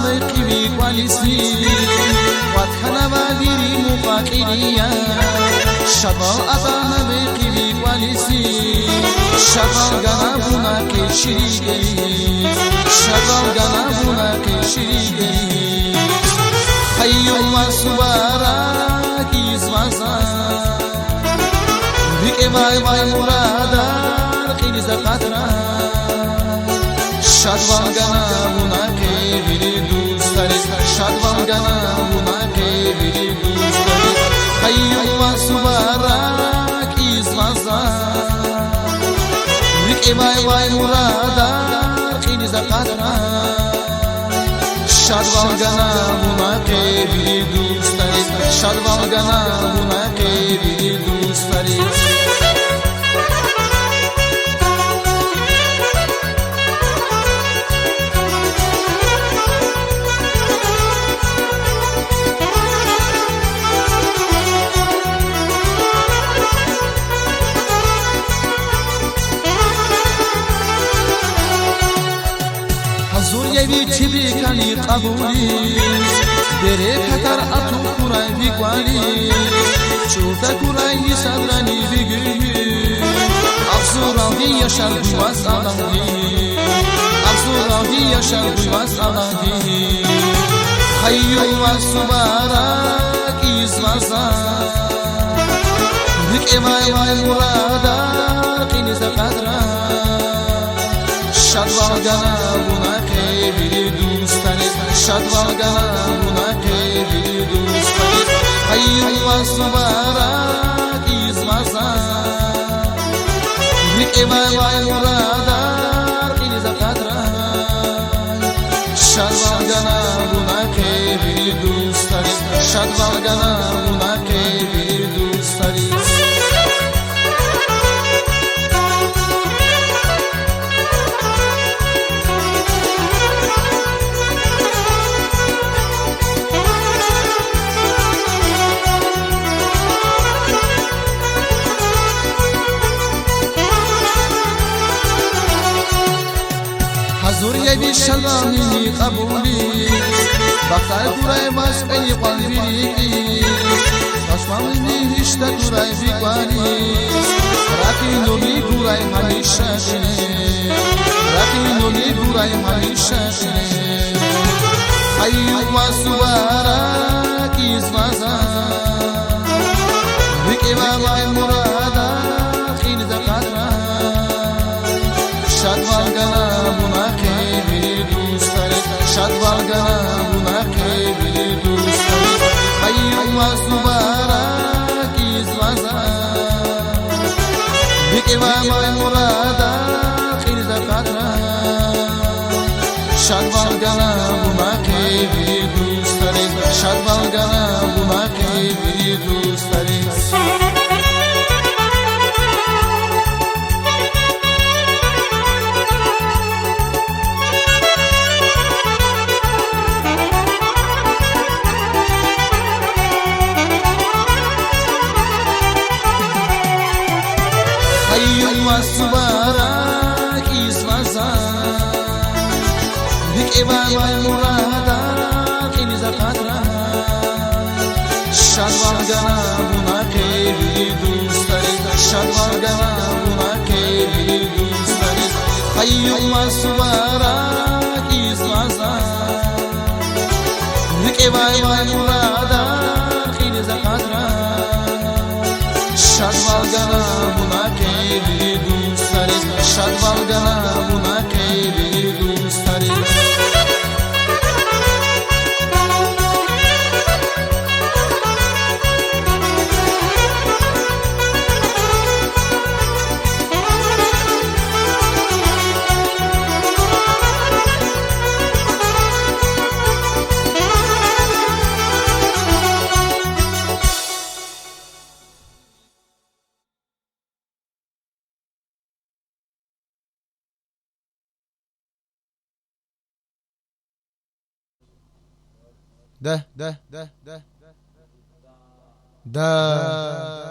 بقيبي والسي واتخنا باديري مقاقيريا شبا أطانا بقيبي والسي شبا غنابونا كشريكي شبا غنابونا كشريكي حيو وسوارا كيزوازا بك باي باي مرادا قيز قدرا شادوان غنابونا كبيري دوستاري شادوان غنابونا كبيري دوستاري حيو وسوارا كيزوازا بك باي باي مرادا قيز قدرا شادوان غنابونا كبيري دوستاري شادوان غنابونا كبيري دوستاري حضور يبي تبي كاني قبولي بري كتر أتو كراي بيقوالي شوفا كراي يسادراني بيقوي أفزورا في يشار بواس أغاني أفزورا في يشار بواس أغاني خيو واسوبارا كيزوازا بك إماي واي مرادا قينيز قدرا شادوان غنابونا كبيري دوستاري شادوان غنابونا كبيري دوستاري حيو واسوبارا كيزوازا بك إماي واي مرادا قينيز قدرا شادوان غنابونا كبيري دوستاري شادوان غنابونا كبيري دوستاري حضور يبي شلامي قبولي بختار كوراي باسقني قلبي خشمامي هشتا كوراي بيقواني راكي نومي كوراي هميشه راكي نومي كوراي هميشه حيو وسوارا كيزوازا بك بابا مرادا خين قدرا شادوان غنابونا كبيري دوستاري شادوان غنابونا كبيري دوستاري حيو وسوبارا كيزوازا بك بابا مرادا خيز قدرا شادوان غنابونا كبيري دوستاري شادوان غنابونا كبيري دوستاري حيو وسوبارا كيزوازا بك إباي مرادا قينيز قدرا شادوان غنابونا كبيري دوستاري شادوان غنابونا كبيري دوستاري حيو وسوبارا كيزوازا بك إباي مرادا قينيز قدرا شادوان غنابونا كبيري دوستاري شادوان غنابونا كبيري دوستاري ده